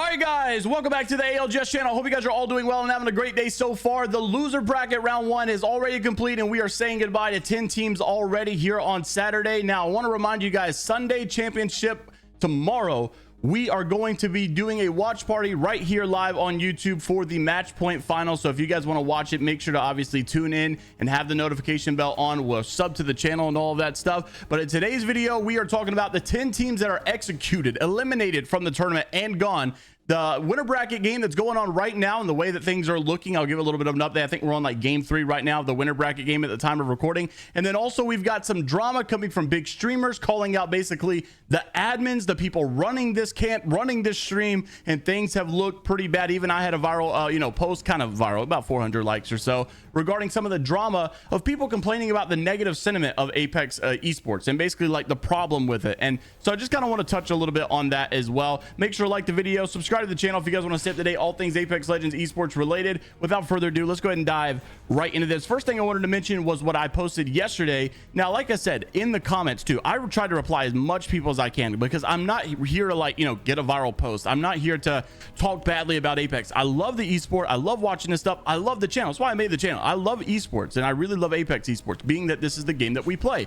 All right, guys, welcome back to the ALGS channel. Hope you guys are all doing well and having a great day so far. The loser bracket round 1 is already complete, and we are saying goodbye to 10 teams already here on Saturday. Now, I want to remind you guys, Sunday championship tomorrow, we are going to be doing a watch party right here live on YouTube for the match point final. So if you guys want to watch it, make sure to obviously tune in and have the notification bell on. We'll sub to the channel and all of that stuff. But in today's video, we are talking about the 10 teams that are executed, eliminated from the tournament and gone. The winner bracket game that's going on right now and the way that things are looking, I'll give a little bit of an update. I think we're on like game 3 right now of the winner bracket game at the time of recording. And then also we've got some drama coming from big streamers calling out basically the admins, the people running this camp, running this stream, and things have looked pretty bad. Even I had a viral, post, kind of viral, about 400 likes or so, regarding some of the drama of people complaining about the negative sentiment of Apex esports and basically like the problem with it. And so I just kind of want to touch a little bit on that as well. Make sure to like the video, subscribe to the channel if you guys want to stay up to date all things Apex Legends esports related. Without further ado, let's go ahead and dive right into this. First thing I wanted to mention was what I posted yesterday. Now, like I said in the comments too, I try to reply as much people as I can because I'm not here to get a viral post. I'm not here to talk badly about Apex. I love the esport. I love watching this stuff. I love the channel. That's why I made the channel. I love esports, and I really love Apex esports, being that this is the game that we play.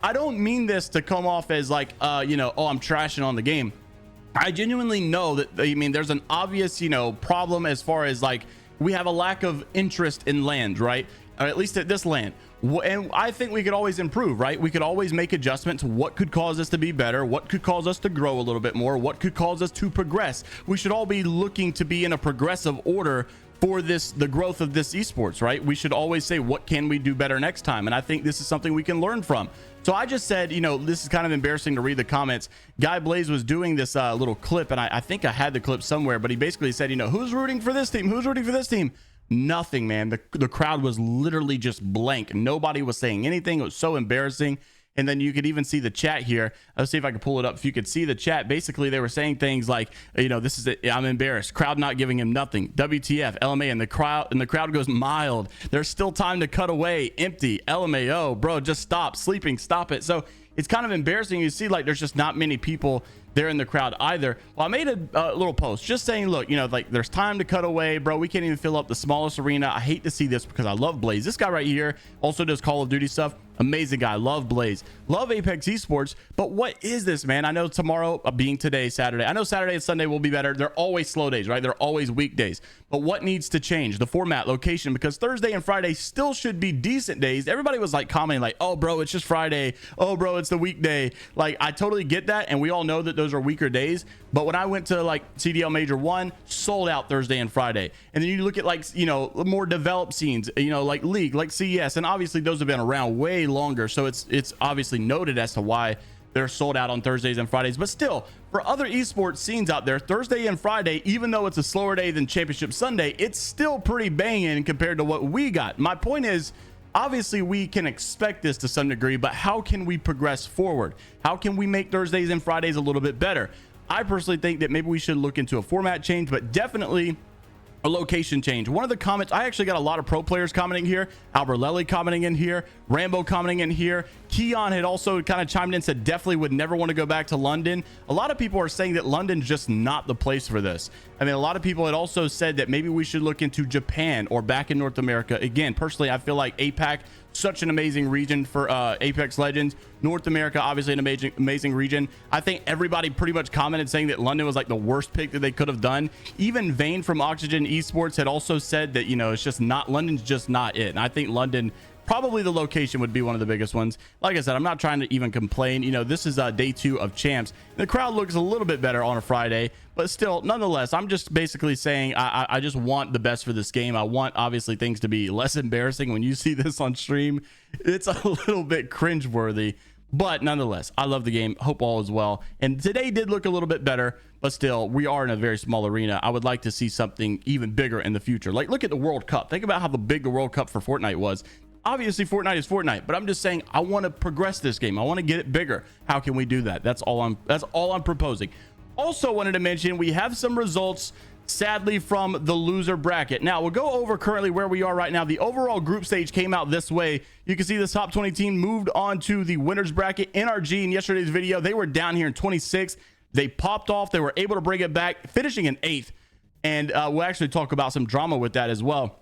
I don't mean this to come off as like oh, I'm trashing on the game. I genuinely know that, there's an obvious, problem as far as like we have a lack of interest in land, right? Or at least at this land. And I think we could always improve, right? We could always make adjustments. What could cause us to be better? What could cause us to grow a little bit more? What could cause us to progress? We should all be looking to be in a progressive order for the growth of this esports, right? We should always say, what can we do better next time? And I think this is something we can learn from. So I just said, this is kind of embarrassing to read the comments. Guy Blaze was doing this little clip, and I think I had the clip somewhere, but he basically said, who's rooting for this team? Who's rooting for this team? Nothing, man. The crowd was literally just blank. Nobody was saying anything. It was so embarrassing. And then you could even see the chat here. Let's see if I can pull it up. If you could see the chat, basically they were saying things like, this is it. I'm embarrassed. Crowd not giving him nothing. WTF, LMA, and the crowd goes mild. There's still time to cut away. Empty. LMAO, bro, just stop. Sleeping, stop it. So it's kind of embarrassing. You see, like, there's just not many people there in the crowd either. Well, I made a little post just saying, look, like, there's time to cut away, bro. We can't even fill up the smallest arena. I hate to see this because I love Blaze. This guy right here also does Call of Duty stuff. Amazing guy. Love Blaze. Love Apex esports. But what is this, man? I know tomorrow being today, Saturday. I know Saturday and Sunday will be better. They're always slow days, right? They're always weekdays. But what needs to change? The format, location, because Thursday and Friday still should be decent days. Everybody was like commenting like, oh, bro, it's just Friday. Oh, bro, it's the weekday. Like, I totally get that. And we all know that those are weaker days. But when I went to like CDL Major 1, sold out Thursday and Friday. And then you look at like, more developed scenes, like League, like CES. And obviously those have been around way longer, so it's obviously noted as to why they're sold out on Thursdays and Fridays. But still, for other esports scenes out there, Thursday and Friday, even though it's a slower day than Championship Sunday, it's still pretty banging compared to what we got. My point is, obviously we can expect this to some degree, but how can we progress forward? How can we make Thursdays and Fridays a little bit better? I personally think that maybe we should look into a format change, but definitely a location change. One of the comments, I actually got a lot of pro players commenting here. Albert Lely commenting in here. Rambo commenting in here. Keon had also kind of chimed in, said definitely would never want to go back to London. A lot of people are saying that London's just not the place for this. I mean, a lot of people had also said that maybe we should look into Japan or back in North America. Again, personally, I feel like APAC, such an amazing region for Apex Legends. North America, obviously an amazing region. I think everybody pretty much commented saying that London was like the worst pick that they could have done. Even Vane from Oxygen Esports had also said that, it's just not, London's just not it. And I think London, probably the location would be one of the biggest ones. Like I said, I'm not trying to even complain. This is day 2 of champs. The crowd looks a little bit better on a Friday, but still, nonetheless, I'm just basically saying I just want the best for this game. I want, obviously, things to be less embarrassing. When you see this on stream, it's a little bit cringeworthy. But nonetheless, I love the game. Hope all is well. And today did look a little bit better, but still, we are in a very small arena. I would like to see something even bigger in the future. Like, look at the World Cup. Think about how big the World Cup for Fortnite was. Obviously, Fortnite is Fortnite, but I'm just saying I want to progress this game. I want to get it bigger. How can we do that? That's all I'm proposing. Also wanted to mention we have some results, sadly, from the loser bracket. Now we'll go over currently where we are right now. The overall group stage came out this way. You can see the top 20 team moved on to the winners bracket. NRG in yesterday's video, they were down here in 26th. They popped off. They were able to bring it back, finishing in 8th. And we'll actually talk about some drama with that as well.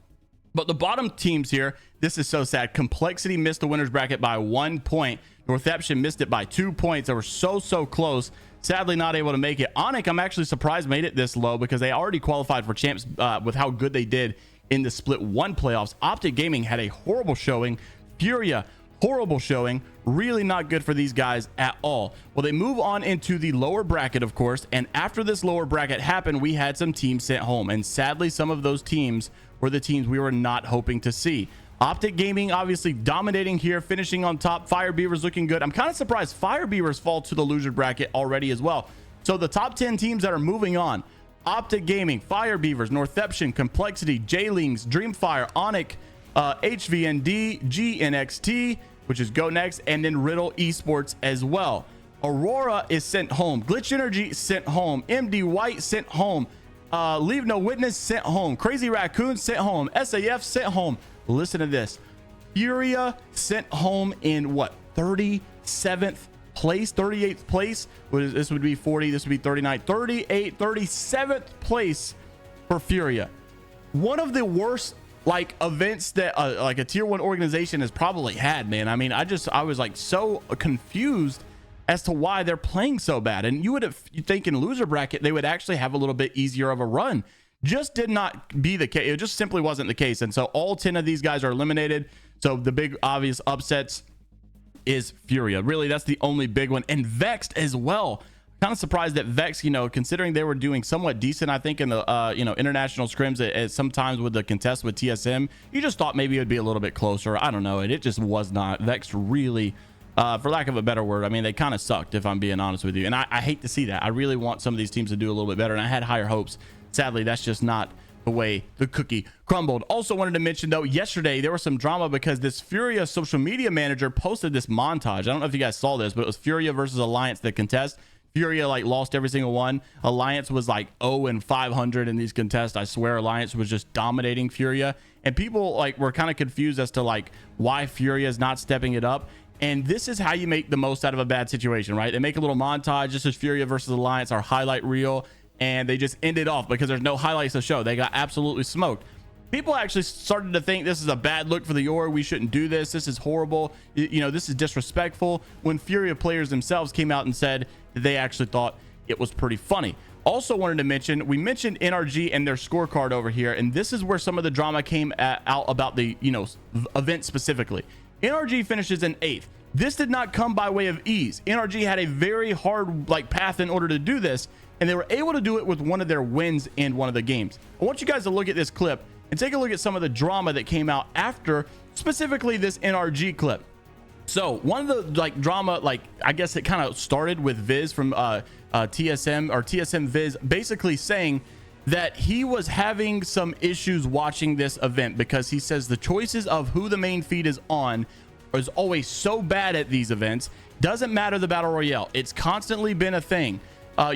But the bottom teams here, this is so sad. Complexity missed the winner's bracket by 1 point. Northeption missed it by 2 points. They were so close. Sadly, not able to make it. Onyx, I'm actually surprised made it this low because they already qualified for champs with how good they did in the split 1 playoffs. Optic Gaming had a horrible showing. Furia, horrible showing. Really not good for these guys at all. Well, they move on into the lower bracket, of course. And after this lower bracket happened, we had some teams sent home. And sadly, some of those teams were the teams we were not hoping to see. Optic Gaming obviously dominating here, finishing on top. Fire Beavers looking good. I'm kind of surprised Fire Beavers fall to the loser bracket already as well. So the top 10 teams that are moving on: Optic Gaming, Fire Beavers, Northeption, Complexity, J-Lings, Dreamfire, Onyx, HVND, GNXT, which is Go Next, and then Riddle Esports as well. Aurora is sent home. Glitch Energy sent home. MD White sent home. Leave No Witness sent home. Crazy Raccoon sent home. SAF sent home. Listen to this. Furia sent home in what? 37th place, 38th place. This would be 40. This would be 39, 38, 37th place for Furia. One of the worst like events that like a tier 1 organization has probably had, man. I mean, I was like so confused as to why they're playing so bad. And you think in loser bracket they would actually have a little bit easier of a run. Just did not be the case. It just simply wasn't the case. And so all 10 of these guys are eliminated. So the big obvious upsets is Furia. Really, that's the only big one. And Vexed as well. Kind of surprised that Vex, considering they were doing somewhat decent, I think, in the international scrims at sometimes with the contest with TSM, you just thought maybe it would be a little bit closer. I don't know. And it just was not. Vex really, for lack of a better word, I mean, they kind of sucked, if I'm being honest with you. And I hate to see that. I really want some of these teams to do a little bit better, and I had higher hopes. Sadly, that's just not the way the cookie crumbled. Also wanted to mention, though, yesterday there was some drama because this Furia social media manager posted this montage. I don't know if you guys saw this, but it was Furia versus Alliance that contest. Furia lost every single one. Alliance was 0-500 in these contests. I swear Alliance was just dominating Furia, and people were kind of confused as to why Furia is not stepping it up. And this is how you make the most out of a bad situation, right? They make a little montage. This is Furia versus Alliance, our highlight reel, and they just end it off because there's no highlights to show. They got absolutely smoked. People actually started to think this is a bad look for the org. We shouldn't do this. This is horrible. This is disrespectful. When Furia players themselves came out and said that they actually thought it was pretty funny. Also wanted to mention, we mentioned NRG and their scorecard over here, and this is where some of the drama came out about the event specifically. NRG finishes in 8th. This did not come by way of ease. NRG had a very hard path in order to do this, and they were able to do it with one of their wins in one of the games. I want you guys to look at this clip and take a look at some of the drama that came out after, specifically this NRG clip. So one of the drama, I guess it kind of started with Viz from TSM or TSM Viz basically saying that he was having some issues watching this event because he says the choices of who the main feed is on is always so bad at these events. Doesn't matter the battle royale. It's constantly been a thing.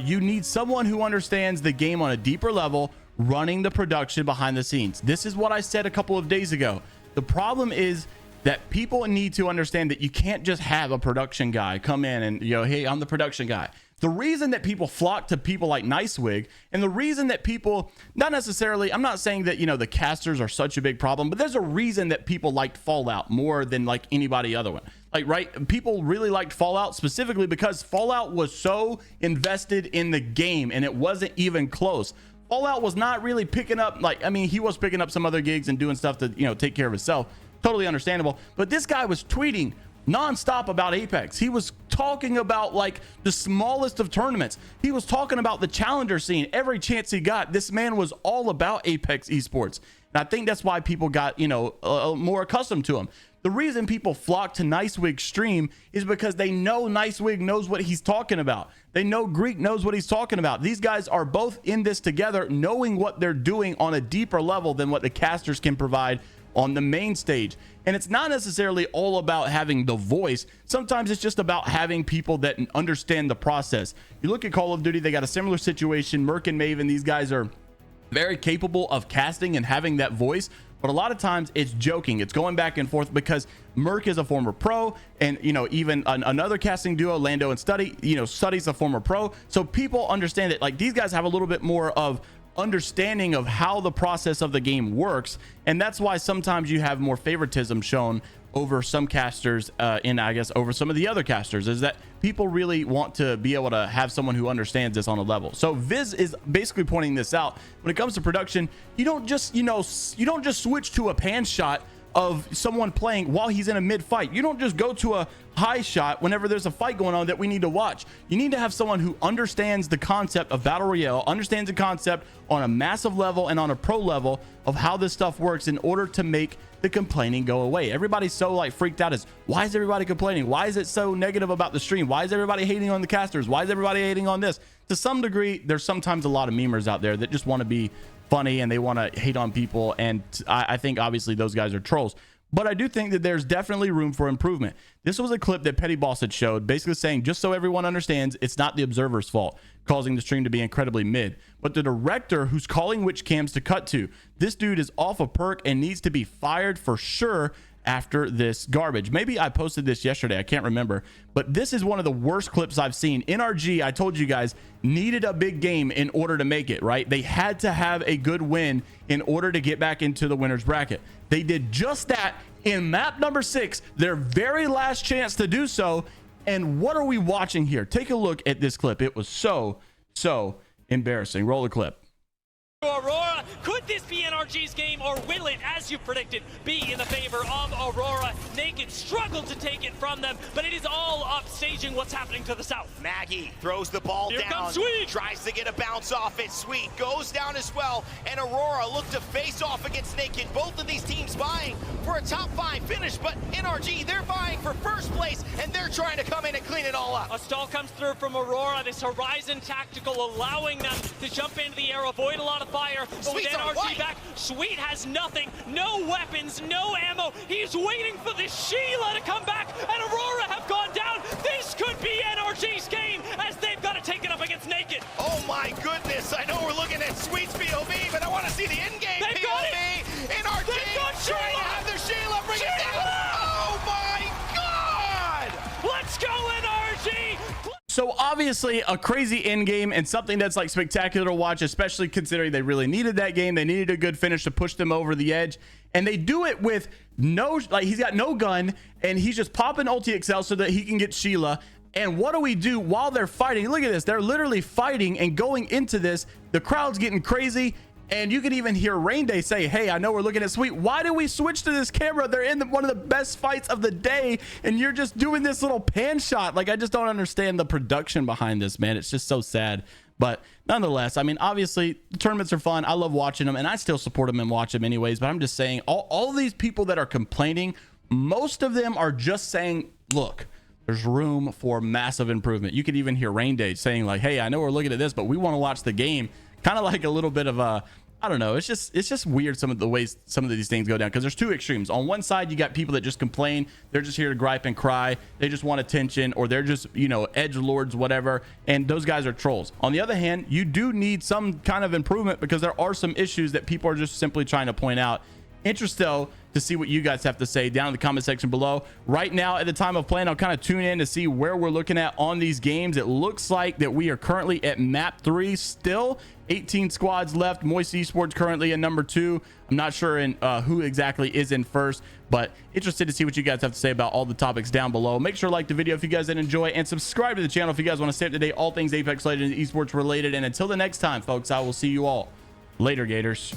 You need someone who understands the game on a deeper level, running the production behind the scenes. This is what I said a couple of days ago. The problem is that people need to understand that you can't just have a production guy come in and hey, I'm the production guy. The reason that people flock to people like Nicewig, and the reason that people, not necessarily, I'm not saying that the casters are such a big problem, but there's a reason that people liked Fallout more than anybody other one. Right, people really liked Fallout specifically because Fallout was so invested in the game, and it wasn't even close. Fallout was not really picking up, he was picking up some other gigs and doing stuff to take care of himself. Totally understandable. But this guy was tweeting nonstop about Apex. He was talking about the smallest of tournaments. He was talking about the challenger scene every chance he got. This man was all about Apex esports, and I think that's why people got more accustomed to him. The reason people flock to Nicewig's stream is because they know Nicewig knows what he's talking about. They know Greek knows what he's talking about. These guys are both in this together, knowing what they're doing on a deeper level than what the casters can provide on the main stage. And it's not necessarily all about having the voice. Sometimes it's just about having people that understand the process. You look at Call of Duty, they got a similar situation. Merc and Maven, these guys are very capable of casting and having that voice. but a lot of times it's joking, it's going back and forth, because Merc is a former pro, and you know, even another casting duo, Lando and Study, you know, Study's a former pro, so people understand that like these guys have a little bit more of understanding of how the process of the game works, and that's why sometimes you have more favoritism shown over some casters, and I guess over some of the other casters, is that people really want to be able to have someone who understands this on a level. So Viz is basically pointing this out. When it comes to production, you don't just, you know, you don't just switch to a pan shot of someone playing while he's in a mid fight. You don't just go to a high shot whenever there's a fight going on that we need to watch. You need to have someone who understands the concept of battle royale, understands the concept on a massive level and on a pro level of how this stuff works, in order to make the complaining go away. Everybody's so like freaked out as, why is everybody complaining? Why is it so negative about the stream? Why is everybody hating on the casters? Why is everybody hating on this? To some degree, there's sometimes a lot of memers out there that just want to be funny and they want to hate on people, and I think obviously those guys are trolls, but I do think that there's definitely room for improvement. This was a clip that Petty Boss had showed, basically saying, just so everyone understands, it's not the observer's fault causing the stream to be incredibly mid, but the director who's calling which cams to cut to. This dude is off a perk and needs to be fired for sure after this garbage. Maybe I posted this yesterday, I can't remember, but this is one of the worst clips I've seen. NRG, I told you guys, needed a big game in order to make it, right? They had to have a good win in order to get back into the winner's bracket. They did just that in map number 6, their very last chance to do so. And what are we watching here? Take a look at this clip. It was so embarrassing. Roll the clip. Aurora, could this be NRG's game, or will it, as you predicted, be in the favor of Aurora? Naked struggled to take it from them, but it is all upstaging what's happening to the south. Maggie throws the ball Here down, comes Sweet. Tries to get a bounce off it. Sweet goes down as well, and Aurora look to face off against Naked. Both of these teams vying for a top 5 finish, but NRG, they're vying for first place, and they're trying to come in and clean it all up. A stall comes through from Aurora, this Horizon tactical allowing them to jump into the air, avoid a lot of fire, but with NRG back, Sweet has nothing, no weapons, no ammo. He's waiting for the Sheila to come back, and Aurora have gone down. This could be NRG's game, as they've got to take it up against Naked. Oh my goodness, I know we're looking at Sweet's POV, but I want to see the in-game POV. They've got it. NRG They've got trying to Sheila. have their Sheila, bring it down. Oh my God! Let's go, NRG! So obviously a crazy end game, and something that's like spectacular to watch, especially considering they really needed that game. They needed a good finish to push them over the edge, and they do it with no, like, he's got no gun and he's just popping ulti XL so that he can get Sheila. And what do we do while they're fighting? Look at this, they're literally fighting and going into this. The crowd's getting crazy, and you can even hear Rain Day say, hey, I know we're looking at Sweet, why do we switch to this camera? They're in one of the best fights of the day, and you're just doing this little pan shot. Like, I just don't understand the production behind this, man. It's just so sad. But nonetheless, I mean, obviously the tournaments are fun. I love watching them, and I still support them and watch them anyways. But I'm just saying, all of these people that are complaining, most of them are just saying, look, there's room for massive improvement. You could even hear Rain Day saying like, hey, I know we're looking at this, but we want to watch the game. Kind of like a little bit of a, I don't know, it's just weird, some of the ways some of these things go down, because there's two extremes. On one side, you got people that just complain, they're just here to gripe and cry, they just want attention, or they're just, you know, edge lords, whatever, and those guys are trolls. On the other hand, you do need some kind of improvement, because there are some issues that people are just simply trying to point out. Interested though to see what you guys have to say down in the comment section below. Right now, at the time of playing, I'll kind of tune in to see where we're looking at on these games. It looks like that we are currently at map 3 still. 18 squads left. Moist Esports currently in number 2. I'm not sure in who exactly is in first, but interested to see what you guys have to say about all the topics down below. Make sure to like the video if you guys did enjoy, and subscribe to the channel if you guys want to stay up to date all things Apex Legends esports related. And until the next time, folks, I will see you all later, Gators.